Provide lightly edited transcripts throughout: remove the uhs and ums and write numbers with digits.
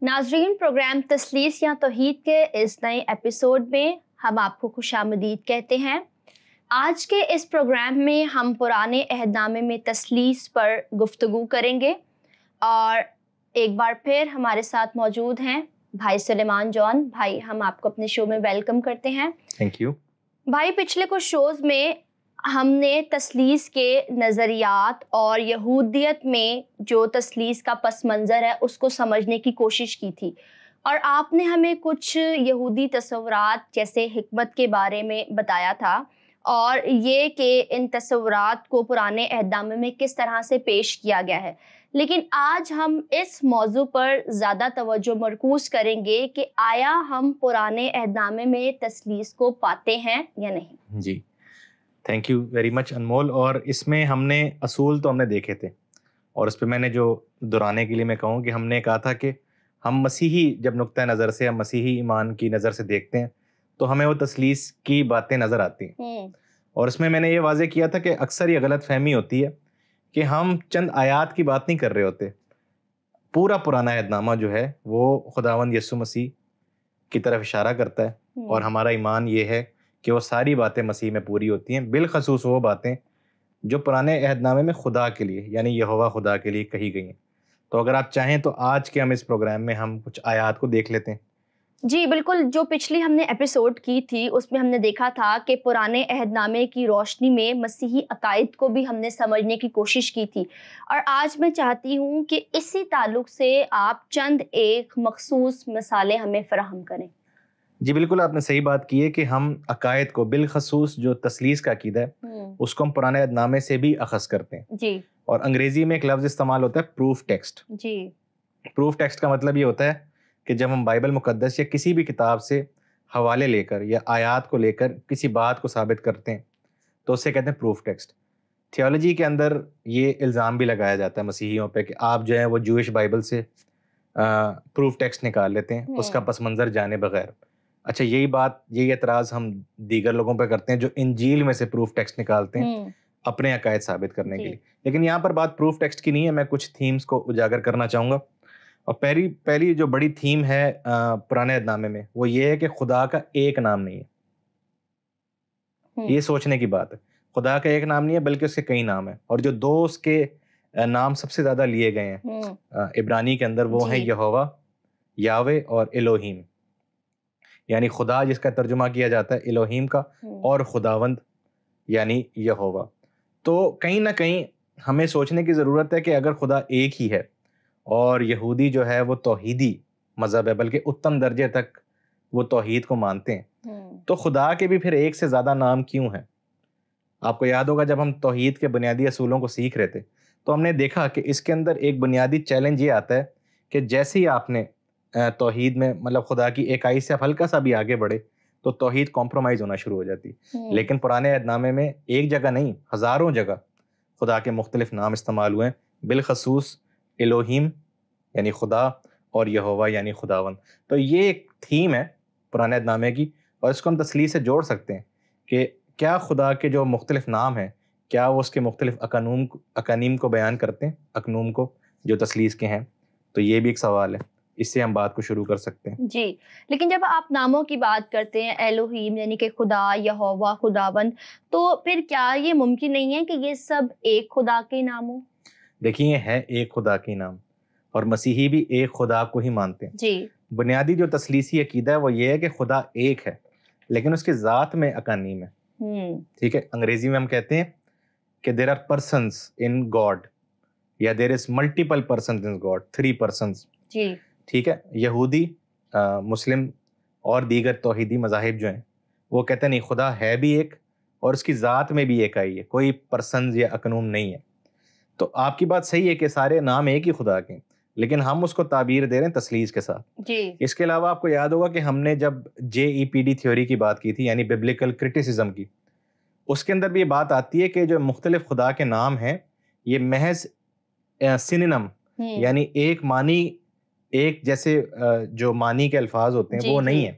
ناظرین، پروگرام تثلیث یا توحید کے اس نئے ایپیسوڈ میں ہم آپ کو خوش آمدید کہتے ہیں۔ آج کے اس پروگرام میں ہم پرانے عہد نامے میں تثلیث پر گفتگو کریں گے، اور ایک بار پھر ہمارے ساتھ موجود ہیں بھائی سلیمان جان۔ بھائی، ہم آپ کو اپنے شو میں ویلکم کرتے ہیں۔ تھینک یو بھائی، پچھلے کچھ شوز میں ہم نے تثلیث کے نظریات اور یہودیت میں جو تثلیث کا پس منظر ہے اس کو سمجھنے کی کوشش کی تھی، اور آپ نے ہمیں کچھ یہودی تصورات جیسے حکمت کے بارے میں بتایا تھا، اور یہ کہ ان تصورات کو پرانے عہد نامے میں کس طرح سے پیش کیا گیا ہے۔ لیکن آج ہم اس موضوع پر زیادہ توجہ مرکوز کریں گے کہ آیا ہم پرانے عہد نامے میں تثلیث کو پاتے ہیں یا نہیں۔ جی، تھینک یو ویری مچ انمول۔ اور اس میں ہم نے اصول تو ہم نے دیکھے تھے، اور اس پہ میں نے جو دہرانے کے لیے میں کہوں کہ ہم نے کہا تھا کہ ہم مسیحی جب نقطۂ نظر سے، ہم مسیحی ایمان کی نظر سے دیکھتے ہیں تو ہمیں وہ تثلیث کی باتیں نظر آتی ہیں، اور اس میں نے یہ واضح کیا تھا کہ اکثر یہ غلط فہمی ہوتی ہے کہ ہم چند آیات کی بات نہیں کر رہے ہوتے۔ پورا پرانا عہد نامہ جو ہے وہ خداوند یسوع مسیح کی طرف اشارہ کرتا ہے، اور ہمارا ایمان یہ ہے کہ وہ ساری باتیں مسیح میں پوری ہوتی ہیں، بالخصوص وہ باتیں جو پرانے عہد نامے میں خدا کے لیے یعنی یہوہ خدا کے لیے کہی گئی ہیں۔ تو اگر آپ چاہیں تو آج کے ہم اس پروگرام میں ہم کچھ آیات کو دیکھ لیتے ہیں۔ جی بالکل، جو پچھلی ہم نے ایپیسوڈ کی تھی اس میں ہم نے دیکھا تھا کہ پرانے عہد نامے کی روشنی میں مسیحی عقائد کو بھی ہم نے سمجھنے کی کوشش کی تھی، اور آج میں چاہتی ہوں کہ اسی تعلق سے آپ چند ایک مخصوص مثالیں ہمیں فراہم کریں۔ جی بالکل، آپ نے صحیح بات کی ہے کہ ہم عقائد کو، بالخصوص جو تثلیث کا عقیدہ ہے اس کو ہم پرانے عہد نامے سے بھی اخذ کرتے ہیں۔ جی، اور انگریزی میں ایک لفظ استعمال ہوتا ہے پروف ٹیکسٹ۔ جی، پروف ٹیکسٹ کا مطلب یہ ہوتا ہے کہ جب ہم بائبل مقدس یا کسی بھی کتاب سے حوالے لے کر یا آیات کو لے کر کسی بات کو ثابت کرتے ہیں تو اسے کہتے ہیں پروف ٹیکسٹ۔ تھیولوجی کے اندر یہ الزام بھی لگایا جاتا ہے مسیحیوں پہ کہ آپ جو ہے وہ جوئش بائبل سے پروف ٹیکسٹ نکال لیتے ہیں اس کا پس منظر جانے بغیر۔ اچھا، یہی اعتراض ہم دیگر لوگوں پہ کرتے ہیں جو انجیل میں سے پروف ٹیکسٹ نکالتے ہیں اپنے عقائد ثابت کرنے کے لیے۔ لیکن یہاں پر بات پروف ٹیکسٹ کی نہیں ہے، میں کچھ تھیمز کو اجاگر کرنا چاہوں گا۔ اور پہلی جو بڑی تھیم ہے پرانے عہد نامے میں وہ یہ ہے کہ خدا کا ایک نام نہیں ہے۔ یہ سوچنے کی بات ہے، خدا کا ایک نام نہیں ہے بلکہ اس کے کئی نام ہیں، اور جو دو اس کے نام سب سے زیادہ لیے گئے ہیں عبرانی کے اندر وہ ہیں یہوہ، یاوے اور الوہیم، یعنی خدا جس کا ترجمہ کیا جاتا ہے الوہیم کا، اور خداوند یعنی یہوہ۔ تو کہیں نہ کہیں ہمیں سوچنے کی ضرورت ہے کہ اگر خدا ایک ہی ہے اور یہودی جو ہے وہ توحیدی مذہب ہے، بلکہ اتم درجے تک وہ توحید کو مانتے ہیں، تو خدا کے بھی پھر ایک سے زیادہ نام کیوں ہیں؟ آپ کو یاد ہوگا جب ہم توحید کے بنیادی اصولوں کو سیکھ رہے تھے تو ہم نے دیکھا کہ اس کے اندر ایک بنیادی چیلنج یہ آتا ہے کہ جیسے ہی آپ نے توحید میں مطلب خدا کی ایکائی سے آپ ہلکا سا بھی آگے بڑھے تو توحید کمپرومائز ہونا شروع ہو جاتی۔ لیکن پرانے عہد نامے میں ایک جگہ نہیں، ہزاروں جگہ خدا کے مختلف نام استعمال ہوئے ہیں، بالخصوص الوہیم یعنی خدا اور یہوہ یعنی خداوند۔ تو یہ ایک تھیم ہے پرانے عہد نامے کی، اور اس کو ہم تثلیث سے جوڑ سکتے ہیں کہ کیا خدا کے جو مختلف نام ہیں کیا وہ اس کے مختلف اقانیم کو بیان کرتے ہیں، اقنوم کو جو تثلیث کے ہیں؟ تو یہ بھی ایک سوال ہے، اس سے ہم بات کو شروع کر سکتے ہیں۔ جی، لیکن جب آپ ناموں کی بات کرتے ہیں الوہیم یعنی کہ خدا، یہوہ، خداوند، تو پھر کیا یہ ممکن نہیں ہے کہ یہ سب ایک خدا کے نام ہوں؟ دیکھیں، یہ ہے ایک خدا کے نام، اور مسیحی بھی ایک خدا کو ہی مانتے ہیں۔ جی، بنیادی جو تثلیثی عقیدہ ہے وہ یہ ہے کہ خدا ایک ہے لیکن اس کے ذات میں اقانیم ہے۔ ٹھیک ہے، انگریزی میں ہم کہتے ہیں کہ there are persons in God, یا there is multiple persons in God, 3 persons. جی، ٹھیک ہے، یہودی، مسلم اور دیگر توحیدی مذاہب جو ہیں وہ کہتے ہیں نہیں، خدا ہے بھی ایک اور اس کی ذات میں بھی ایک آئی ہے، کوئی پرسنز یا اقنوم نہیں ہے۔ تو آپ کی بات صحیح ہے کہ سارے نام ایک ہی خدا کے، لیکن ہم اس کو تعبیر دے رہے ہیں تثلیث کے ساتھ۔ جی، اس کے علاوہ آپ کو یاد ہوگا کہ ہم نے جب JEPD تھیوری کی بات کی تھی یعنی ببلیکل کرٹیسزم کی، اس کے اندر بھی یہ بات آتی ہے کہ جو مختلف خدا کے نام ہیں یہ محض سینونم یعنی ایک معنی، ایک جیسے جو معنی کے الفاظ ہوتے ہیں وہ نہیں ہیں،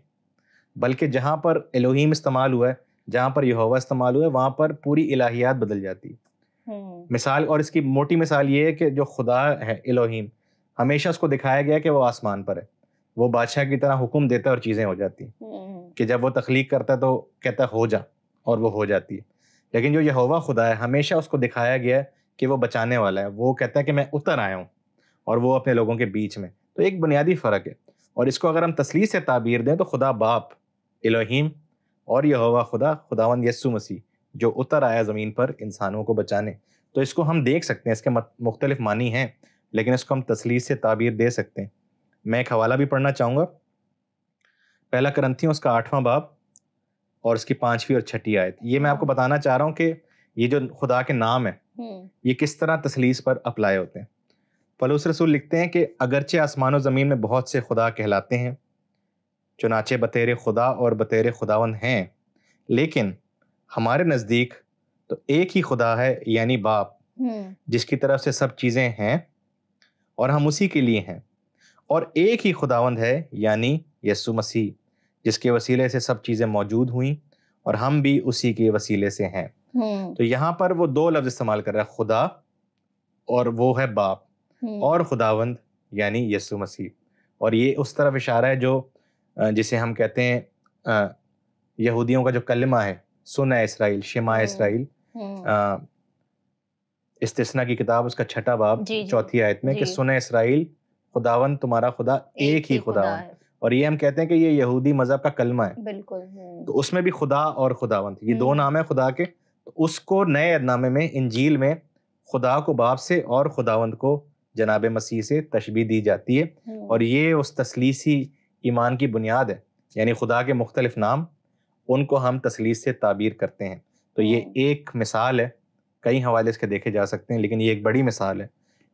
بلکہ جہاں پر الوہیم استعمال ہوا ہے، جہاں پر یہوہ استعمال ہوا ہے، وہاں پر پوری الہیات بدل جاتی ہے۔ مثال، اور اس کی موٹی مثال یہ ہے کہ جو خدا ہے الوہیم، ہمیشہ اس کو دکھایا گیا کہ وہ آسمان پر ہے، وہ بادشاہ کی طرح حکم دیتا ہے اور چیزیں ہو جاتی ہیں, کہ جب وہ تخلیق کرتا ہے تو کہتا ہے ہو جا, اور وہ ہو جاتی ہے. لیکن جو یہوہ خدا ہے ہمیشہ اس کو دکھایا گیا ہے کہ وہ بچانے والا ہے. وہ کہتا ہے کہ میں اتر آیا ہوں, اور وہ اپنے لوگوں کے بیچ میں. تو ایک بنیادی فرق ہے. اور اس کو اگر ہم تثلیث سے تعبیر دیں تو خدا باپ الوہیم اور یہوہ خدا خداوند یسوع مسیح جو اتر آیا زمین پر انسانوں کو بچانے. تو اس کو ہم دیکھ سکتے ہیں, اس کے مختلف معنی ہیں, لیکن اس کو ہم تثلیث سے تعبیر دے سکتے ہیں. میں ایک حوالہ بھی پڑھنا چاہوں گا, پہلا کرنتھیوں اس کا 8واں باب اور اس کی 5ویں اور 6ٹھی آیت. یہ میں آپ کو بتانا چاہ رہا ہوں کہ یہ جو خدا کے نام ہیں یہ کس طرح تثلیث پر اپلائی ہوتے ہیں. پولس رسول لکھتے ہیں کہ اگرچہ آسمان و زمین میں بہت سے خدا کہلاتے ہیں, چنانچہ بطور خدا اور بطور خداوند ہیں, لیکن ہمارے نزدیک تو ایک ہی خدا ہے, یعنی باپ, جس کی طرف سے سب چیزیں ہیں اور ہم اسی کے لیے ہیں. اور ایک ہی خداوند ہے, یعنی یسوع مسیح, جس کے وسیلے سے سب چیزیں موجود ہوئیں اور ہم بھی اسی کے وسیلے سے ہیں. تو یہاں پر وہ 2 لفظ استعمال کر رہا ہے, خدا اور وہ ہے باپ, اور خداوند یعنی یسوع مسیح. اور یہ اس طرف اشارہ ہے جو جسے ہم کہتے ہیں یہودیوں کا جو کلمہ ہے, سن اے اسرائیل, شما اسرائیل, استثنا کی کتاب اس کا 6واں باب 4تھی آیت میں, کہ سن اے اسرائیل, خداوند تمہارا خدا ایک ہی خداوند. اور یہ ہم کہتے ہیں کہ یہ یہودی مذہب کا کلمہ ہے. بالکل. تو اس میں بھی خدا اور خداوند یہ 2 نام ہیں خدا کے. تو اس کو نئے عہد نامے میں انجیل میں خدا کو باپ سے اور خداوند کو جناب مسیح سے تشبیہ دی جاتی ہے. اور یہ اس تثلیثی ایمان کی بنیاد ہے, یعنی خدا کے مختلف نام, ان کو ہم تثلیث سے تعبیر کرتے ہیں. تو یہ ایک مثال ہے, کئی حوالے اس کے دیکھے جا سکتے ہیں, لیکن یہ ایک بڑی مثال ہے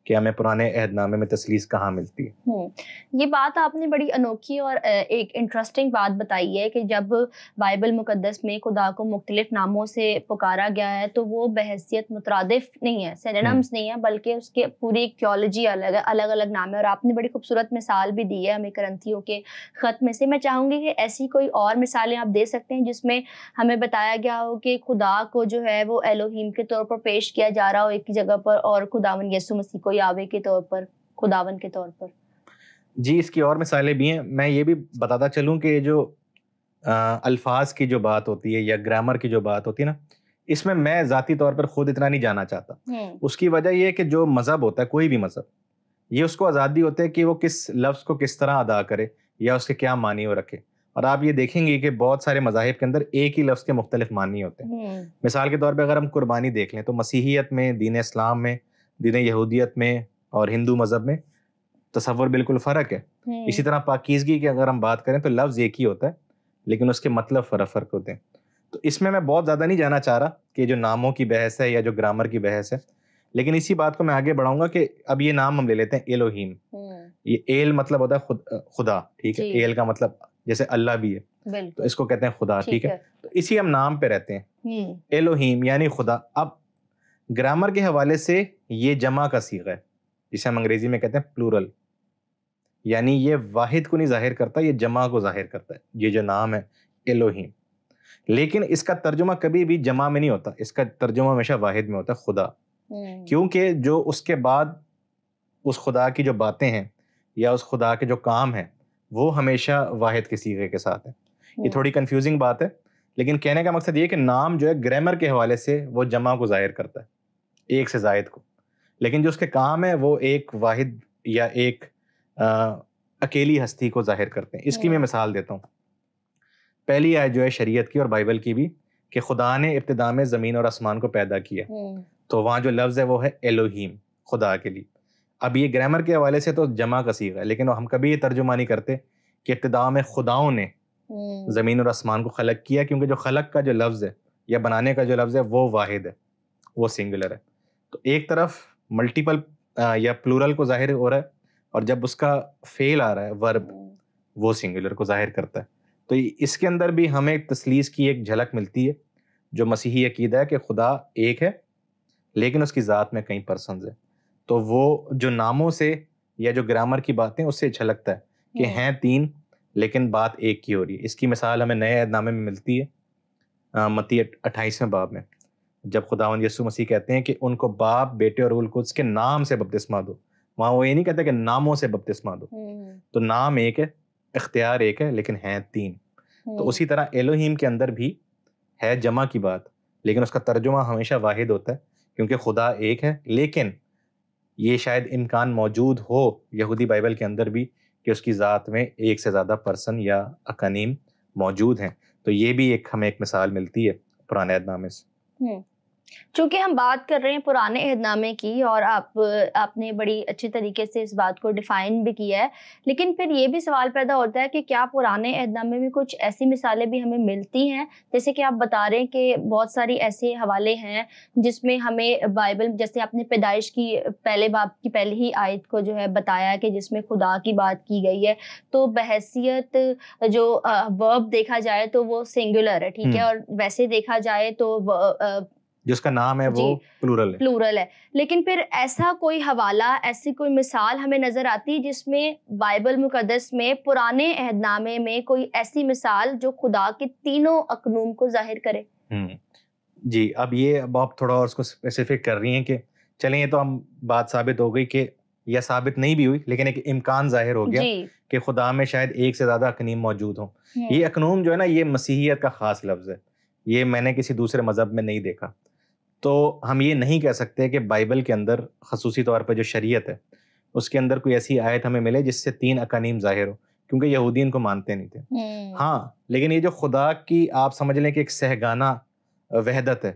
کہ ہمیں پرانے عہد نامے میں تثلیث کہاں ملتی ہے. یہ بات آپ نے بڑی انوکھی اور ایک انٹرسٹنگ بات بتائی ہے کہ جب بائبل مقدس میں خدا کو مختلف ناموں سے پکارا گیا ہے تو وہ بحیثیت مترادف نہیں ہے, سینونمز نہیں ہے, بلکہ اس کے پوری ایک تھیولوجی الگ ہے, الگ الگ نام ہے. اور آپ نے بڑی خوبصورت مثال بھی دی ہے ہمیں کرنتھیوں کے خط میں سے. میں چاہوں گی کہ ایسی کوئی اور مثالیں آپ دے سکتے ہیں جس میں ہمیں بتایا گیا ہو کہ خدا کو جو ہے وہ الوہیم کے طور پر پیش کیا جا رہا ہو ایک جگہ پر, اور خداوند یسوع مسیح کو یاوے کے طور پر, خداوند کے طور پر. جی اس کی اور مثالیں بھی ہیں. میں یہ بھی بتاتا چلوں کہ جو الفاظ کی جو بات ہوتی ہے یا گرامر کی جو بات ہوتی ہے نا, اس میں ذاتی طور پر خود اتنا نہیں جانا چاہتا. اس کی وجہ یہ ہے کہ جو مذہب ہوتا ہے, کوئی بھی مذہب, یہ اس کو آزادی ہوتی ہے کہ وہ کس لفظ کو کس طرح ادا کرے یا اس کے کیا معنی وہ رکھے. اور آپ یہ دیکھیں گے کہ بہت سارے مذاہب کے اندر ایک ہی لفظ کے مختلف معنی ہوتے ہیں. مثال کے طور پہ اگر ہم قربانی دیکھ لیں تو مسیحیت میں, دین اسلام میں, دین یہودیت میں اور ہندو مذہب میں تصور بالکل فرق ہے. اسی طرح پاکیزگی کی اگر ہم بات کریں تو لفظ ایک ہی ہوتا ہے, لیکن اس کے مطلب فرق ہوتے ہیں. تو اس میں بہت زیادہ نہیں جانا چاہ رہا کہ جو ناموں کی بحث ہے یا جو گرامر کی بحث ہے, لیکن اسی بات کو میں آگے بڑھاؤں گا کہ اب یہ نام ہم لے لیتے ہیں الوہیم. یہ ایل مطلب ہوتا ہے خدا, ٹھیک ہے, ایل کا مطلب جیسے اللہ بھی ہے, تو اس کو کہتے ہیں خدا, ٹھیک ہے. تو اسی ہم نام پہ رہتے ہیں, الوہیم یعنی خدا. اب گرامر کے حوالے سے یہ جمع کا صیغہ ہے, جسے ہم انگریزی میں کہتے ہیں پلورل, یعنی یہ واحد کو نہیں ظاہر کرتا, یہ جمع کو ظاہر کرتا ہے, یہ جو نام ہے الوہیم. لیکن اس کا ترجمہ کبھی بھی جمع میں نہیں ہوتا, اس کا ترجمہ ہمیشہ واحد میں ہوتا ہے, خدا. کیونکہ جو اس کے بعد اس خدا کی جو باتیں ہیں یا اس خدا کے جو کام ہیں وہ ہمیشہ واحد کے صیغے کے ساتھ ہیں. یہ تھوڑی کنفیوزنگ بات ہے, لیکن کہنے کا مقصد یہ کہ نام جو ہے گرامر کے حوالے سے وہ جمع کو ظاہر کرتا ہے, ایک سے زائد کو, لیکن جو اس کے کام ہے وہ ایک واحد یا ایک اکیلی ہستی کو ظاہر کرتے ہیں. اس کی میں مثال دیتا ہوں. پہلی آیت جو ہے شریعت کی اور بائبل کی بھی, کہ خدا نے ابتدا میں زمین اور آسمان کو پیدا کیا, تو وہاں جو لفظ ہے وہ ہے الوہیم, خدا کے لیے. اب یہ گرامر کے حوالے سے تو جمع کا صیغہ ہے, لیکن ہم کبھی یہ ترجمہ نہیں کرتے کہ ابتدا میں خداؤں نے زمین اور آسمان کو خلق کیا, کیونکہ جو خلق کا جو لفظ ہے یا بنانے کا جو لفظ ہے وہ واحد ہے, وہ سنگولر ہے. تو ایک طرف ملٹیپل یا پلورل کو ظاہر ہو رہا ہے, اور جب اس کا فعل آ رہا ہے ورب, وہ سنگولر کو ظاہر کرتا ہے. تو اس کے اندر بھی ہمیں تثلیث کی ایک جھلک ملتی ہے. جو مسیحی عقیدہ ہے کہ خدا ایک ہے لیکن اس کی ذات میں کئی پرسنز ہیں, تو وہ جو ناموں سے یا جو گرامر کی باتیں اس سے جھلکتا ہے کہ ہیں 3 لیکن بات ایک کی ہو رہی ہے. اس کی مثال ہمیں نئے عہد نامے میں ملتی ہے, متی 28ویں باب میں, جب خداوند یسوع مسیح کہتے ہیں کہ ان کو باپ, بیٹے اور روح القدس کے نام سے بپتسمہ دو. وہاں وہ یہ نہیں کہتے کہ ناموں سے بپتسمہ دو, تو نام ایک ہے اختیار ایک ہے لیکن ہیں تین. تو اسی طرح الوہیم کے اندر بھی ہے جمع کی بات لیکن اس کا ترجمہ ہمیشہ واحد ہوتا ہے کیونکہ خدا ایک ہے. لیکن یہ شاید امکان موجود ہو یہودی بائبل کے اندر بھی کہ اس کی ذات میں ایک سے زیادہ پرسن یا اقانیم موجود ہیں. تو یہ بھی ہمیں ایک مثال ملتی ہے پرانے عہد نامے سے. چونکہ ہم بات کر رہے ہیں پرانے عہد نامے کی اور آپ نے بڑی اچھی طریقے سے اس بات کو ڈیفائن بھی کیا ہے, لیکن پھر یہ بھی سوال پیدا ہوتا ہے کہ کیا پرانے عہد نامے میں کچھ ایسی مثالیں بھی ہمیں ملتی ہیں, جیسے کہ آپ بتا رہے ہیں کہ بہت ساری ایسے حوالے ہیں جس میں ہمیں بائبل, جیسے آپ نے پیدائش کی پہلے باب کی پہلی ہی آیت کو جو ہے بتایا کہ جس میں خدا کی بات کی گئی ہے, تو بحیثیت جو ورب دیکھا جائے تو وہ سنگولر ہے, ٹھیک ہے, اور ویسے دیکھا جائے تو جس کا نام ہے وہ پلورل ہے. لیکن پھر ایسا کوئی حوالہ, ایسی کوئی مثال ہمیں نظر آتی جس میں بائبل مقدس میں پرانے عہد نامے میں کوئی ایسی مثال جو خدا کے تینوں اقنوم کو ظاہر کرے؟ جی, اب آپ تھوڑا اور اس کو اسپیسیفک کر رہی ہیں کہ چلیں یہ تو ہم بات ثابت ہو گئی کہ یا ثابت نہیں بھی ہوئی لیکن ایک امکان ظاہر ہو گیا کہ خدا میں شاید ایک سے زیادہ اقنیم موجود ہوں. یہ اقنوم جو ہے نا, یہ مسیحیت کا خاص لفظ ہے, یہ میں نے کسی دوسرے مذہب میں نہیں دیکھا. تو ہم یہ نہیں کہہ سکتے کہ بائبل کے اندر خصوصی طور پہ جو شریعت ہے اس کے اندر کوئی ایسی آیت ہمیں ملے جس سے تین اقانیم ظاہر ہو, کیونکہ یہودی ان کو مانتے نہیں تھے. ہاں, لیکن یہ جو خدا کی آپ سمجھ لیں کہ ایک سہگانہ وحدت ہے.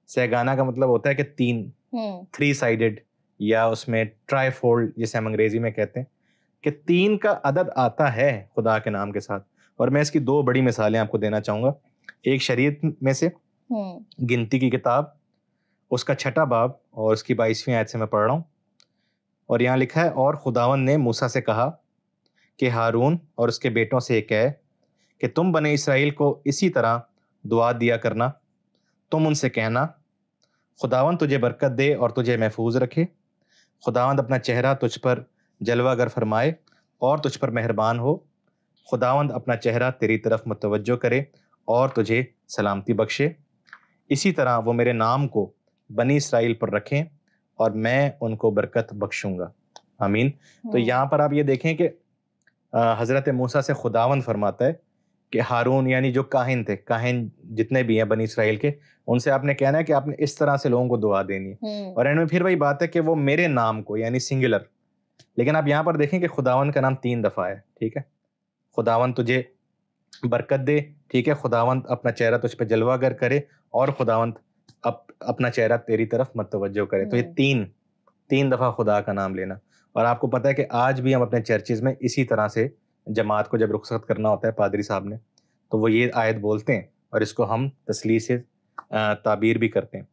سہگانہ کا مطلب ہوتا ہے کہ تین, 3 سائیڈڈ, یا اس میں ٹرائی فولڈ جسے ہم انگریزی میں کہتے ہیں, کہ 3 کا عدد آتا ہے خدا کے نام کے ساتھ. اور میں اس کی 2 بڑی مثالیں آپ کو دینا چاہوں گا. ایک شریعت میں سے گنتی کی کتاب, اس کا 6 باب اور اس کی 22ویں آیت سے میں پڑھ رہا ہوں. اور یہاں لکھا ہے, اور خداوند نے موسیٰ سے کہا کہ ہارون اور اس کے بیٹوں سے یہ کہے کہ تم بنی اسرائیل کو اسی طرح دعا دیا کرنا. تم ان سے کہنا, خداوند تجھے برکت دے اور تجھے محفوظ رکھے. خداوند اپنا چہرہ تجھ پر جلوہ گر فرمائے اور تجھ پر مہربان ہو. خداوند اپنا چہرہ تیری طرف متوجہ کرے اور تجھے سلامتی بخشے. اسی طرح وہ میرے نام کو بنی اسرائیل پر رکھیں اور میں ان کو برکت بخشوں گا. آمین. تو یہاں پر آپ یہ دیکھیں کہ حضرت موسیٰ سے خداوند فرماتا ہے کہ ہارون, یعنی جو کاہن تھے, کاہن جتنے بھی ہیں بنی اسرائیل کے, ان سے آپ نے کہنا ہے کہ آپ نے اس طرح سے لوگوں کو دعا دینی ہے. اور ان میں پھر وہی بات ہے کہ وہ میرے نام کو, یعنی سنگولر. لیکن آپ یہاں پر دیکھیں کہ خداوند کا نام 3 دفعہ ہے. ٹھیک ہے, خداوند تجھے برکت دے, ٹھیک ہے, خداوند اپنا چہرہ تجھ پہ جلوہ گر کرے, اور خداوند اپنا چہرہ تیری طرف متوجہ کرے. تو یہ 3 دفعہ خدا کا نام لینا. اور آپ کو پتہ ہے کہ آج بھی ہم اپنے چرچز میں اسی طرح سے جماعت کو جب رخصت کرنا ہوتا ہے پادری صاحب نے, تو وہ یہ آیت بولتے ہیں اور اس کو ہم تثلیث سے تعبیر بھی کرتے ہیں.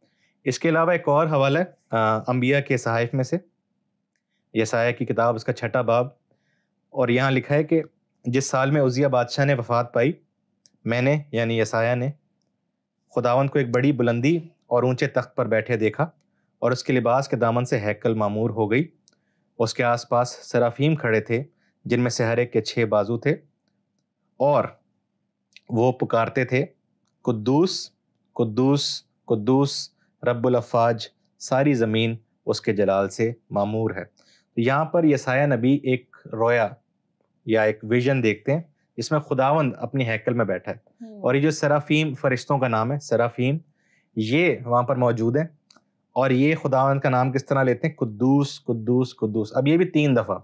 اس کے علاوہ ایک اور حوالہ ہے انبیاء کے صحائف میں سے, یسایہ کی کتاب, اس کا 6 باب, اور یہاں لکھا ہے کہ جس سال میں عزیہ بادشاہ نے وفات پائی, میں نے یعنی یسایہ نے خداوند کو ایک بڑی بلندی اور اونچے تخت پر بیٹھے دیکھا, اور اس کے لباس کے دامن سے ہیکل معمور ہو گئی. اس کے آس پاس سرافیم کھڑے تھے جن میں سے ہر ایک کے 6 بازو تھے, اور وہ پکارتے تھے, قدوس قدوس قدوس رب الافواج, ساری زمین اس کے جلال سے معمور ہے. یہاں پر یسایہ نبی ایک رویا یا ایک ویژن دیکھتے ہیں جس میں خداوند اپنی ہیکل میں بیٹھا ہے. اور یہ جو سرافیم, فرشتوں کا نام ہے سرافیم, یہ وہاں پر موجود ہیں. اور یہ خداوند کا نام کس طرح لیتے ہیں, قدوس قدوس قدوس. اب یہ بھی 3 دفعہ.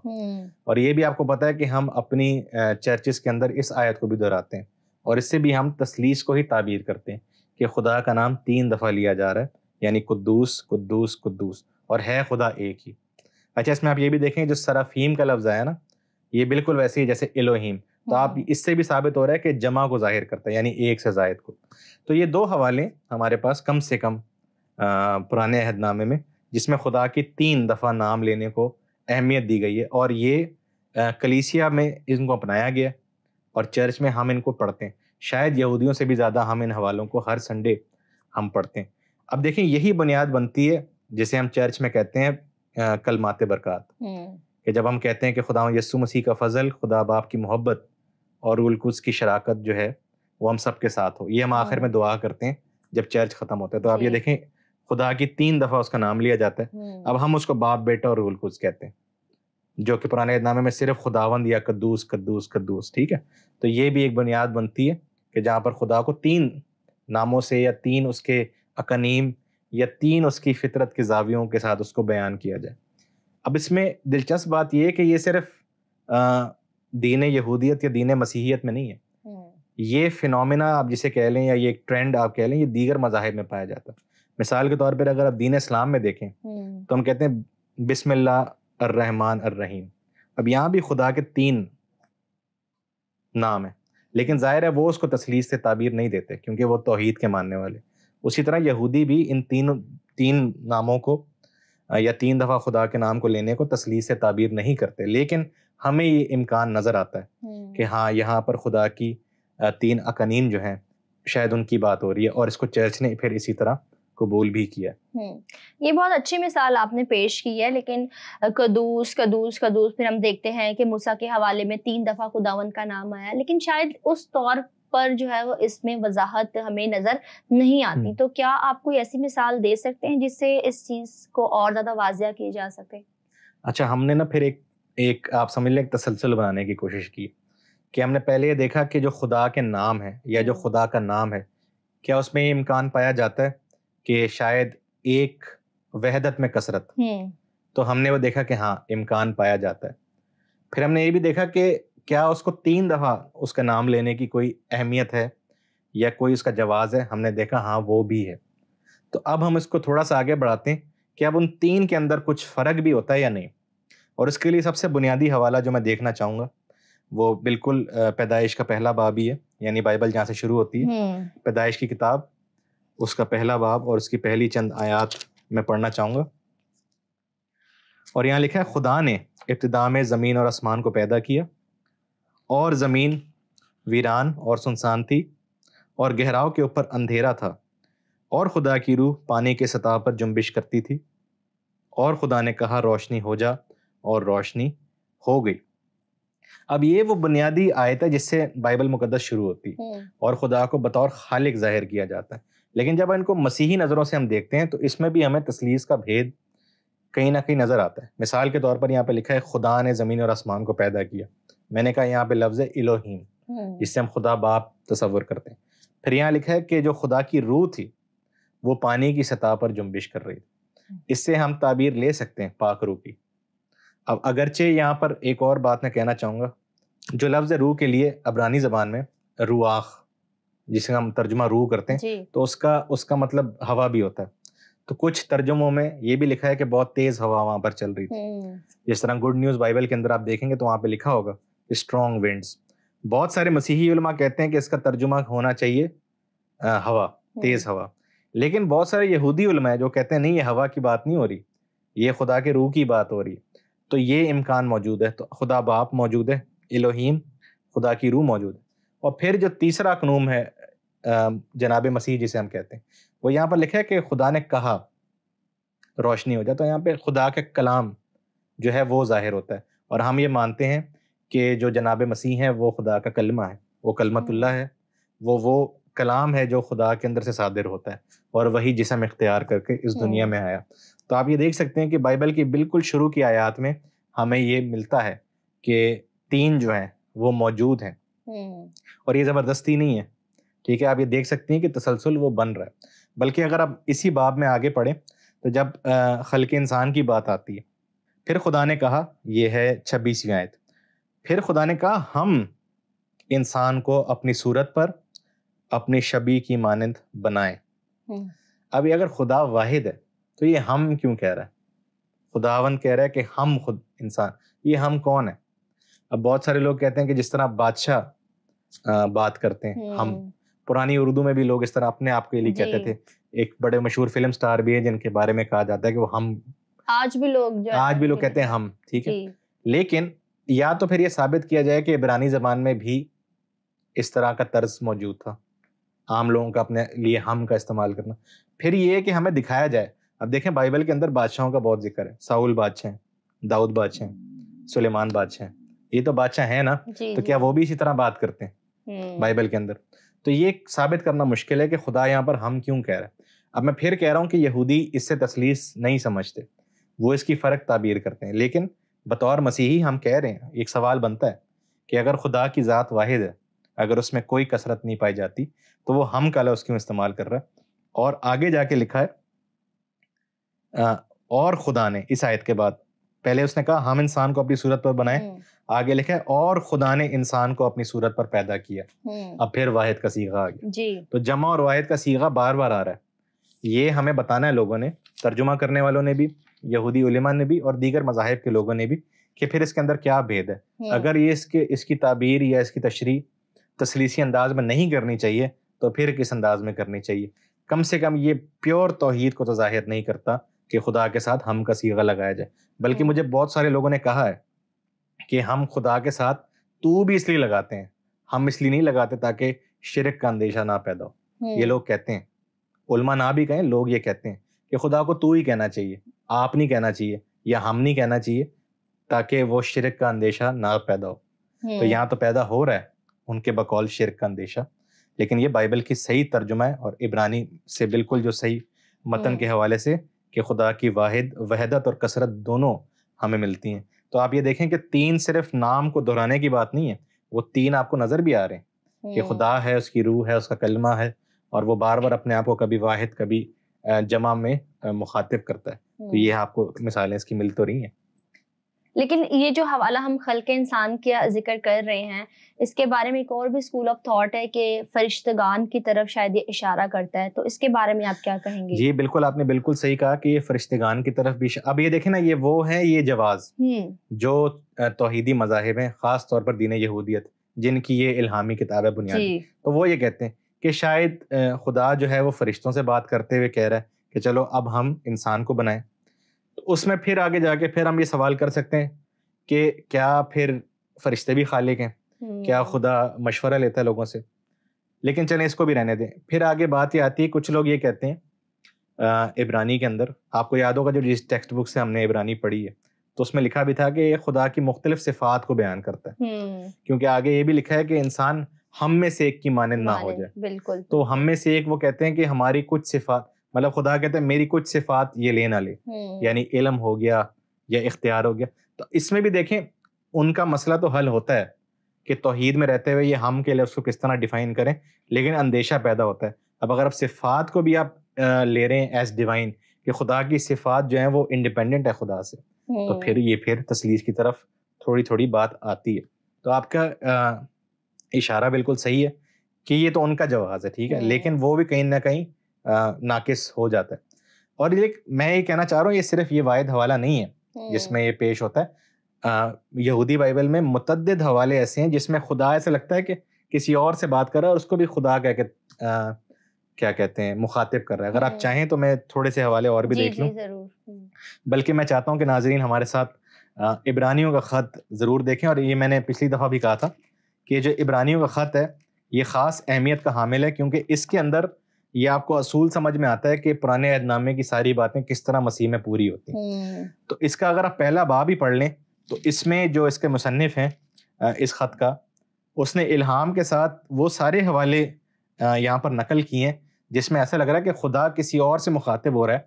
اور یہ بھی آپ کو پتہ ہے کہ ہم اپنی چرچز کے اندر اس آیت کو بھی دہراتے ہیں, اور اس سے بھی ہم تثلیث کو ہی تعبیر کرتے ہیں کہ خدا کا نام 3 دفعہ لیا جا رہا ہے, یعنی قدوس قدوس قدوس, اور ہے خدا ایک ہی. اچھا, اس میں آپ یہ بھی دیکھیں جو سرافیم کا لفظ آیا نا, یہ بالکل ویسے ہی جیسے الوہیم. تو آپ اس سے بھی ثابت ہو رہا ہے کہ جمع کو ظاہر کرتا ہے, یعنی ایک سے زائد کو. تو یہ 2 حوالے ہمارے پاس کم سے کم پرانے عہد نامے میں جس میں خدا کی 3 دفعہ نام لینے کو اہمیت دی گئی ہے, اور یہ کلیسیا میں ان کو اپنایا گیا اور چرچ میں ہم ان کو پڑھتے ہیں. شاید یہودیوں سے بھی زیادہ ہم ان حوالوں کو ہر سنڈے ہم پڑھتے ہیں. اب دیکھیں یہی بنیاد بنتی ہے جسے ہم چرچ میں کہتے ہیں کلمات برکات, کہ جب ہم کہتے ہیں کہ خدا یسوع مسیح کا فضل, خدا باپ کی محبت اور روح القدس کی شراکت جو ہے وہ ہم سب کے ساتھ ہو. یہ ہم آخر میں دعا کرتے ہیں جب چرچ ختم ہوتا ہے. تو آپ یہ دیکھیں خدا کی 3 دفعہ اس کا نام لیا جاتا ہے. اب ہم اس کو باپ, بیٹا اور روح القدس کہتے ہیں. جو کہ پرانے عہد نامے میں صرف خداوند یا قدوس قدوس قدوس، ٹھیک ہے. تو یہ بھی ایک بنیاد بنتی ہے کہ جہاں پر خدا کو 3 ناموں سے یا 3 اس کے اقانیم یا 3 اس کی فطرت کے زاویوں کے ساتھ اس کو بیان کیا جائے. اب اس میں دلچسپ بات یہ ہے کہ یہ صرف دین یہودیت یا دین مسیحیت میں نہیں ہے. یہ فینومینا آپ جسے کہہ لیں یا یہ ایک ٹرینڈ آپ کہہ لیں، یہ دیگر مذاہب میں پایا جاتا ہے. مثال کے طور پر اگر آپ دین اسلام میں دیکھیں تو ہم کہتے ہیں بسم اللہ الرحمن الرحیم. اب یہاں بھی خدا کے 3 نام ہیں، لیکن ظاہر ہے وہ اس کو تثلیث سے تعبیر نہیں دیتے کیونکہ وہ توحید کے ماننے والے. اسی طرح یہودی بھی ان 3 ناموں کو یا 3 دفعہ خدا کے نام کو لینے کو تثلیث سے تعبیر نہیں کرتے، لیکن ہمیں یہ امکان نظر آتا ہے کہ ہاں یہاں پر خدا کی 3 اقانیم جو ہیں شاید ان کی بات ہو رہی ہے، اور اس کو چرچ نے پھر اسی طرح قبول بھی کیا. یہ بہت اچھی مثال آپ نے پیش کی ہے. لیکن قدوس قدوس قدوس پھر ہم دیکھتے ہیں کہ موسیٰ کے حوالے میں 3 دفعہ خداوند کا نام آیا، لیکن شاید اس طور پر جو ہے وہ اس میں وضاحت ہمیں نظر نہیں آتی. تو کیا آپ کوئی ایسی مثال دے سکتے ہیں جس سے اس چیز کو اور زیادہ واضح کیا جا سکے؟ اچھا، ہم نے نا پھر ایک آپ سمجھ لیں ایک تسلسل بنانے کی کوشش کی کہ ہم نے پہلے یہ دیکھا کہ جو خدا کے نام ہے یا جو خدا کا نام ہے، کیا اس میں یہ امکان پایا جاتا ہے کہ شاید ایک وحدت میں کثرت. تو ہم نے وہ دیکھا کہ ہاں امکان پایا جاتا ہے. پھر ہم نے یہ بھی دیکھا کہ کیا اس کو 3 دفعہ اس کا نام لینے کی کوئی اہمیت ہے یا کوئی اس کا جواز ہے. ہم نے دیکھا ہاں وہ بھی ہے. تو اب ہم اس کو تھوڑا سا آگے بڑھاتے ہیں کہ اب ان 3 کے اندر کچھ فرق بھی ہوتا ہے یا نہیں. اور اس کے لیے سب سے بنیادی حوالہ جو میں دیکھنا چاہوں گا وہ بالکل پیدائش کا پہلا باب ہی ہے، یعنی بائبل جہاں سے شروع ہوتی ہے، پیدائش کی کتاب، اس کا پہلا باب اور اس کی پہلی چند آیات میں پڑھنا چاہوں گا. اور یہاں لکھا ہے خدا نے ابتدا میں زمین اور آسمان کو پیدا کیا، اور زمین ویران اور سنسان تھی اور گہراؤ کے اوپر اندھیرا تھا، اور خدا کی روح پانی کے سطح پر جنبش کرتی تھی، اور خدا نے کہا روشنی ہو جا، اور روشنی ہو گئی. اب یہ وہ بنیادی آیت ہے جس سے بائبل مقدس شروع ہوتی ہے اور خدا کو بطور خالق ظاہر کیا جاتا ہے. لیکن جب ان کو مسیحی نظروں سے ہم دیکھتے ہیں تو اس میں بھی ہمیں تثلیث کا بھید کہیں نہ کہیں نظر آتا ہے. مثال کے طور پر یہاں پہ لکھا ہے خدا نے زمین اور آسمان کو پیدا کیا. میں نے کہا یہاں پہ لفظ ہے الوہیم، جس سے ہم خدا باپ تصور کرتے ہیں. پھر یہاں لکھا ہے کہ جو خدا کی روح تھی وہ پانی کی سطح پر جنبش کر رہی تھی. اس سے ہم تعبیر لے سکتے ہیں پاک روح کی. اب اگرچہ یہاں پر ایک اور بات میں کہنا چاہوں گا، جو لفظ روح کے لیے عبرانی زبان میں رواخ، جسے ہم ترجمہ روح کرتے ہیں، تو اس کا مطلب ہوا بھی ہوتا ہے. تو کچھ ترجموں میں یہ بھی لکھا ہے کہ بہت تیز ہوا وہاں پر چل رہی تھی. جس طرح گڈ نیوز بائبل کے اندر آپ دیکھیں گے تو وہاں پہ لکھا ہوگا اسٹرانگ ونڈز. بہت سارے مسیحی علماء کہتے ہیں کہ اس کا ترجمہ ہونا چاہیے ہوا، تیز ہوا. لیکن بہت سارے یہودی علماء ہیں جو کہتے ہیں نہیں، یہ ہوا کی بات نہیں ہو رہی، یہ خدا کے روح کی بات ہو رہی ہے. تو یہ امکان موجود ہے. تو خدا باپ موجود ہے، الوہیم، خدا کی روح موجود ہے. اور پھر جو تیسرا قانون ہے جناب مسیح جسے ہم کہتے ہیں، وہ یہاں پر لکھا ہے کہ خدا نے کہا روشنی ہو جائے. تو یہاں پہ خدا کا کلام جو ہے وہ ظاہر ہوتا ہے. اور ہم یہ مانتے ہیں کہ جو جناب مسیح ہیں وہ خدا کا کلمہ ہے، وہ کلمت اللہ ہے، وہ کلام ہے جو خدا کے اندر سے صادر ہوتا ہے، اور وہی جسم اختیار کر کے اس دنیا میں آیا. تو آپ یہ دیکھ سکتے ہیں کہ بائبل کی بالکل شروع کی آیات میں ہمیں یہ ملتا ہے کہ 3 جو ہیں وہ موجود ہیں، اور یہ زبردستی نہیں ہے. ٹھیک ہے، آپ یہ دیکھ سکتے ہیں کہ تسلسل وہ بن رہا ہے. بلکہ اگر آپ اسی باب میں آگے پڑھیں تو جب خلق انسان کی بات آتی ہے، پھر خدا نے کہا، یہ ہے 26ویں آیت، پھر خدا نے کہا ہم انسان کو اپنی صورت پر اپنی شبیہ کی مانند بنائیں. اب یہ اگر خدا واحد ہے تو یہ ہم کیوں کہہ رہا ہے؟ خداوند کہہ رہا ہے کہ ہم خود انسان. یہ ہم کون ہے؟ اب بہت سارے لوگ کہتے ہیں کہ جس طرح بادشاہ بات کرتے ہیں ہم، پرانی اردو میں بھی لوگ اس طرح اپنے آپ کے لیے کہتے تھے. ایک بڑے مشہور فلم سٹار بھی ہیں جن کے بارے میں کہا جاتا ہے کہ وہ ہم، آج بھی لوگ کہتے ہیں ہم. ٹھیک ہے، لیکن یا تو پھر یہ ثابت کیا جائے کہ عبرانی زبان میں بھی اس طرح کا طرز موجود تھا، عام لوگوں کا اپنے لیے ہم کا استعمال کرنا. پھر یہ کہ ہمیں دکھایا جائے. اب دیکھیں بائبل کے اندر بادشاہوں کا بہت ذکر ہے. ساؤل بادشاہ ہیں، داؤد بادشاہ ہیں، سلیمان بادشاہ ہیں. یہ تو بادشاہ ہیں نا، تو کیا وہ بھی اسی طرح بات کرتے ہیں بائبل کے اندر؟ تو یہ ثابت کرنا مشکل ہے کہ خدا یہاں پر ہم کیوں کہہ رہا ہے. اب میں پھر کہہ رہا ہوں کہ یہودی اس سے تثلیث نہیں سمجھتے، وہ اس کی فرق تعبیر کرتے ہیں. لیکن بطور مسیحی ہم کہہ رہے ہیں, ایک سوال بنتا ہے کہ اگر خدا کی ذات واحد ہے, اگر اس میں کوئی کثرت نہیں پائی جاتی, تو وہ ہم کا لفظ کیوں استعمال کر رہا ہے؟ اور آگے جا کے لکھا ہے اور خدا نے, اس آیت کے بعد پہلے اس نے کہا ہم انسان کو اپنی صورت پر بنائے, آگے لکھا ہے اور خدا نے انسان کو اپنی صورت پر پیدا کیا. اب پھر واحد کا صیغہ آ گیا جی. تو جمع اور واحد کا صیغہ بار بار آ رہا ہے. یہ ہمیں بتانا ہے لوگوں نے, ترجمہ کرنے والوں نے بھی, یہودی علماء نے بھی, اور دیگر مذاہب کے لوگوں نے بھی, کہ پھر اس کے اندر کیا بھید ہے. اگر یہ اس کی تعبیر یا اس کی تشریح تثلیثی انداز میں نہیں کرنی چاہیے تو پھر کس انداز میں کرنی چاہیے؟ کم سے کم یہ پیور توحید کو تو ظاہر نہیں کرتا کہ خدا کے ساتھ ہم کا صیغہ لگایا جائے. بلکہ مجھے بہت سارے لوگوں نے کہا ہے کہ ہم خدا کے ساتھ تو بھی اس لیے لگاتے ہیں, ہم اس لیے نہیں لگاتے تاکہ شرک کا اندیشہ نہ پیدا ہو. یہ لوگ کہتے ہیں, علماء نہ بھی کہیں, لوگ یہ کہتے ہیں کہ خدا کو تو ہی کہنا چاہیے, آپ نہیں کہنا چاہیے, یا ہم نہیں کہنا چاہیے, تاکہ وہ شرک کا اندیشہ نہ پیدا ہو. تو یہاں تو پیدا ہو رہا ہے ان کے بقول شرک کا اندیشہ, لیکن یہ بائبل کی صحیح ترجمہ ہے, اور عبرانی سے بالکل جو صحیح متن کے حوالے سے کہ خدا کی وحدت اور کثرت دونوں ہمیں ملتی ہیں. تو آپ یہ دیکھیں کہ تین صرف نام کو دہرانے کی بات نہیں ہے, وہ تین آپ کو نظر بھی آ رہے ہیں کہ خدا ہے, اس کی روح ہے, اس کا کلمہ ہے, اور وہ بار بار اپنے آپ کو کبھی واحد کبھی جمع میں مخاطب کرتا ہے. تو یہ آپ کو مثالیں اس کی مل تو رہی ہیں. لیکن یہ جو حوالہ ہم خلق انسان کا ذکر کر رہے ہیں, اس کے بارے میں ایک اور بھی اسکول آف تھاٹ ہے کہ فرشتگان کی طرف شاید یہ اشارہ کرتا ہے, تو اس کے بارے میں آپ کیا کہیں گے؟ جی بالکل, آپ نے بالکل صحیح کہا کہ یہ فرشتگان کی طرف بھی اب یہ دیکھیں نا, یہ وہ ہیں یہ جواز جو توحیدی مذاہب ہیں, خاص طور پر دین یہودیت, جن کی یہ الہامی کتاب ہے بنیادی, تو وہ یہ کہتے ہیں کہ شاید خدا جو ہے وہ فرشتوں سے بات کرتے ہوئے کہہ رہا ہے کہ چلو اب ہم انسان کو بنائیں. تو اس میں پھر آگے جا کے پھر ہم یہ سوال کر سکتے ہیں کہ کیا پھر فرشتے بھی خالق ہیں؟ کیا خدا مشورہ لیتا ہے لوگوں سے؟ لیکن چلیں اس کو بھی رہنے دیں. پھر آگے بات یہ آتی ہے, کچھ لوگ یہ کہتے ہیں عبرانی کے اندر, آپ کو یاد ہوگا جو جس ٹیکسٹ بک سے ہم نے عبرانی پڑھی ہے تو اس میں لکھا بھی تھا کہ یہ خدا کی مختلف صفات کو بیان کرتا ہے, کیونکہ آگے یہ بھی لکھا ہے کہ انسان ہم میں سے ایک کی مانند نہ ہو جائے. بالکل. تو ہم میں سے ایک, وہ کہتے ہیں کہ ہماری کچھ صفات, مطلب خدا کہتے ہیں میری کچھ صفات یہ لے نہ لے, یعنی علم ہو گیا یا اختیار ہو گیا. تو اس میں بھی دیکھیں ان کا مسئلہ تو حل ہوتا ہے کہ توحید میں رہتے ہوئے یہ ہم کے لفظ کو کس طرح ڈیفائن کریں, لیکن اندیشہ پیدا ہوتا ہے. اب اگر آپ صفات کو بھی آپ لے رہے ہیں ایز ڈیوائن, کہ خدا کی صفات جو ہیں وہ انڈیپینڈنٹ ہے خدا سے, تو پھر تثلیث کی طرف تھوڑی تھوڑی بات آتی ہے. تو آپ کا اشارہ بالکل صحیح ہے کہ یہ تو ان کا جواز ہے, ٹھیک ہے, لیکن وہ بھی کہیں نہ کہیں ناقص ہو جاتا ہے. اور میں یہ کہنا چاہ رہا ہوں, یہ صرف یہ واحد حوالہ نہیں ہے جس میں یہ پیش ہوتا ہے. یہودی بائبل میں متعدد حوالے ایسے ہیں جس میں خدا ایسے لگتا ہے کہ کسی اور سے بات کر رہا ہے اور اس کو بھی خدا کہہ کے کیا کہتے ہیں مخاطب کر رہا ہے. اگر آپ چاہیں تو میں تھوڑے سے حوالے اور بھی دیکھ لوں. بلکہ میں چاہتا ہوں کہ ناظرین ہمارے ساتھ عبرانیوں کا خط ضرور دیکھیں, اور یہ میں نے پچھلی دفعہ بھی کہا تھا کہ جو عبرانیوں کا خط ہے یہ خاص اہمیت کا حامل ہے, کیونکہ اس کے اندر یہ آپ کو اصول سمجھ میں آتا ہے کہ پرانے عہد نامے کی ساری باتیں کس طرح مسیح میں پوری ہوتی ہیں. تو اس کا اگر آپ پہلا باب ہی پڑھ لیں تو اس میں جو اس کے مصنف ہیں اس خط کا, اس نے الہام کے ساتھ وہ سارے حوالے یہاں پر نقل کیے ہیں جس میں ایسا لگ رہا ہے کہ خدا کسی اور سے مخاطب ہو رہا ہے,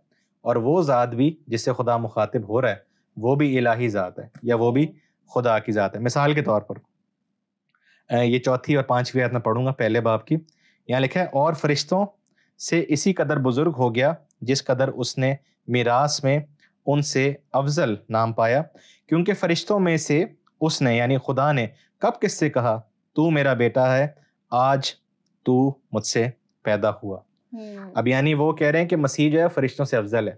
اور وہ ذات بھی جس سے خدا مخاطب ہو رہا ہے وہ بھی الہی ذات ہے, یا وہ بھی خدا کی ذات ہے. مثال کے طور پر یہ 4 اور 5 آیت میں پڑھوں گا پہلے باب کی. یہاں لکھا ہے, اور فرشتوں سے اسی قدر بزرگ ہو گیا جس قدر اس نے میراث میں ان سے افضل نام پایا, کیونکہ فرشتوں میں سے اس نے یعنی خدا نے کب کس سے کہا تو میرا بیٹا ہے, آج تو مجھ سے پیدا ہوا. اب یعنی وہ کہہ رہے ہیں کہ مسیح جو ہے فرشتوں سے افضل ہے.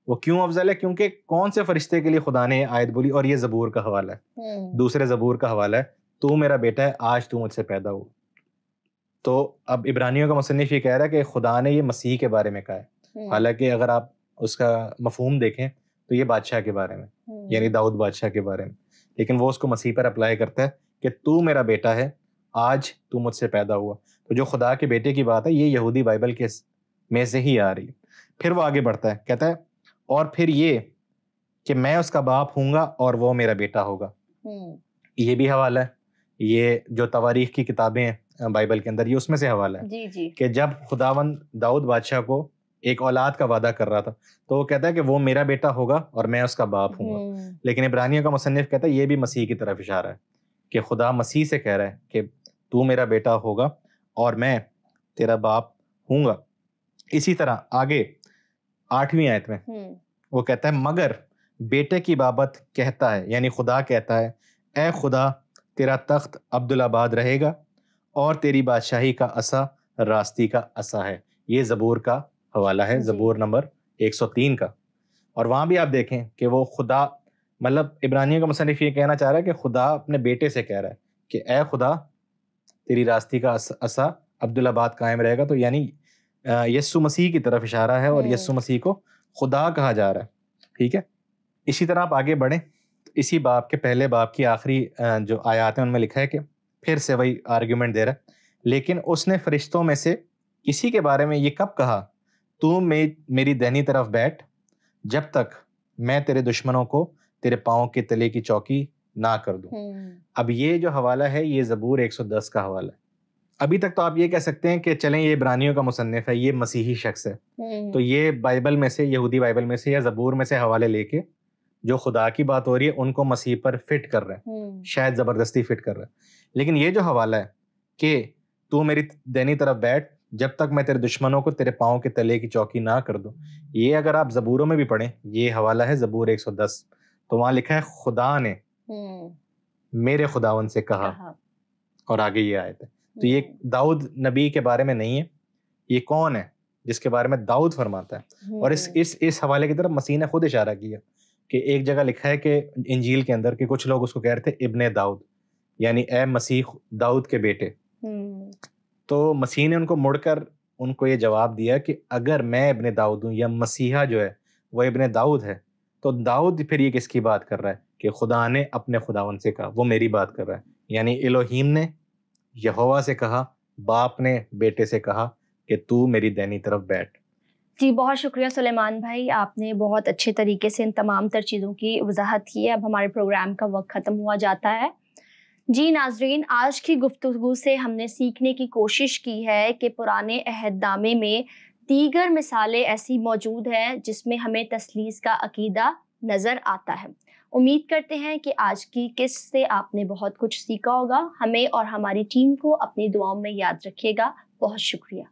وہ کیوں افضل ہے؟ کیونکہ کون سے فرشتے کے لیے خدا نے آیت بولی, اور یہ زبور کا حوالہ ہے, دوسرے زبور کا حوالہ ہے, تو میرا بیٹا ہے, آج تو مجھ سے پیدا ہوا. تو اب عبرانیوں کا مصنف یہ کہہ رہا ہے کہ خدا نے یہ مسیح کے بارے میں کہا ہے, حالانکہ اگر آپ اس کا مفہوم دیکھیں تو یہ بادشاہ کے بارے میں, یعنی داؤد بادشاہ کے بارے میں, لیکن وہ اس کو مسیح پر اپلائی کرتا ہے کہ تو میرا بیٹا ہے, آج تو مجھ سے پیدا ہوا. تو جو خدا کے بیٹے کی بات ہے یہ یہودی بائبل کے میں سے ہی آ رہی ہے. پھر وہ آگے بڑھتا ہے, کہتا ہے اور پھر یہ کہ میں اس کا باپ ہوں گا اور وہ میرا بیٹا ہوگا. یہ بھی حوالہ ہے, یہ جو تواریخ کی کتابیں ہیں بائبل کے اندر یہ اس میں سے حوالہ ہے کہ جب خداوند داؤد بادشاہ کو ایک اولاد کا وعدہ کر رہا تھا. تو وہ کہتا ہے کہ وہ میرا بیٹا ہوگا اور میں اس کا باپ ہوں گا. لیکن عبرانیوں کا مصنف کہتا ہے یہ بھی مسیح کی طرف اشارہ ہے کہ خدا مسیح سے کہہ رہا ہے کہ تو میرا بیٹا ہوگا اور میں تیرا باپ ہوں گا. اسی طرح آگے 8ویں آیت میں وہ کہتا ہے مگر بیٹے کی بابت کہتا ہے, یعنی خدا کہتا ہے, اے خدا تیرا تخت عبدالآباد رہے گا اور تیری بادشاہی کا عصا راستی کا عصا ہے. یہ زبور کا حوالہ ہے, زبور نمبر 103 کا. اور وہاں بھی آپ دیکھیں کہ وہ خدا, مطلب عبرانیوں کا مصنف یہ کہنا چاہ رہا ہے کہ خدا اپنے بیٹے سے کہہ رہا ہے کہ اے خدا تیری راستی کا عصا عبدالآباد قائم رہے گا. تو یعنی یسوع مسیح کی طرف اشارہ ہے اور یسوع مسیح کو خدا کہا جا رہا ہے. ٹھیک ہے, اسی طرح آپ آگے بڑھیں. اسی باب کے پہلے باب کی آخری جو آیات ہیں ان میں لکھا ہے کہ پھر سے وہی آرگیومنٹ دے رہا ہے, لیکن اس نے فرشتوں میں سے کسی کے بارے میں یہ کب کہا تو میری دہنی طرف بیٹھ جب تک میں تیرے دشمنوں کو تیرے پاؤں کے تلے کی چوکی نہ کر دوں. اب یہ جو حوالہ ہے یہ زبور 110 کا حوالہ ہے. ابھی تک تو آپ یہ کہہ سکتے ہیں کہ چلیں یہ عبرانیوں کا مصنف ہے, یہ مسیحی شخص ہے, تو یہ بائبل میں سے, یہودی بائبل میں سے یا زبور میں سے حوالے لے کے جو خدا کی بات ہو رہی ہے ان کو مسیح پر فٹ کر رہے ہیں, شاید زبردستی فٹ کر رہے ہیں. لیکن یہ جو حوالہ ہے کہ تو میری دینی طرف بیٹھ جب تک میں تیرے دشمنوں کو تیرے پاؤں کے تلے کی چوکی نہ کر دوں, یہ اگر آپ زبوروں میں بھی پڑھیں, یہ حوالہ ہے زبور 110, تو وہاں لکھا ہے خدا نے میرے خداون سے کہا, اور آگے یہ آیت ہے. تو یہ داؤد نبی کے بارے میں نہیں ہے, یہ کون ہے جس کے بارے میں داؤد فرماتا ہے. اور اس حوالے کی طرف مسیح نے خود اشارہ کیا کہ ایک جگہ لکھا ہے کہ انجیل کے اندر کہ کچھ لوگ اس کو کہہ رہے تھے ابن داؤد, یعنی اے مسیح داؤد کے بیٹے. تو مسیح نے ان کو مڑ کر ان کو یہ جواب دیا کہ اگر میں ابن داؤد ہوں یا مسیحا جو ہے وہ ابن داؤد ہے, تو داؤد پھر یہ کس کی بات کر رہا ہے کہ خدا نے اپنے خداون سے کہا, وہ میری بات کر رہا ہے. یعنی الوہیم نے یہوہ سے کہا, باپ نے بیٹے سے کہا کہ تو میری دینی طرف بیٹھ. جی بہت شکریہ سلیمان بھائی, آپ نے بہت اچھے طریقے سے ان تمام تر چیزوں کی وضاحت کی ہے. اب ہمارے پروگرام کا وقت ختم ہوا جاتا ہے. جی ناظرین, آج کی گفتگو سے ہم نے سیکھنے کی کوشش کی ہے کہ پرانے عہد نامے میں دیگر مثالیں ایسی موجود ہیں جس میں ہمیں تثلیث کا عقیدہ نظر آتا ہے. امید کرتے ہیں کہ آج کی قسط سے آپ نے بہت کچھ سیکھا ہوگا. ہمیں اور ہماری ٹیم کو اپنی دعاؤں میں یاد رکھیے گا. بہت شکریہ.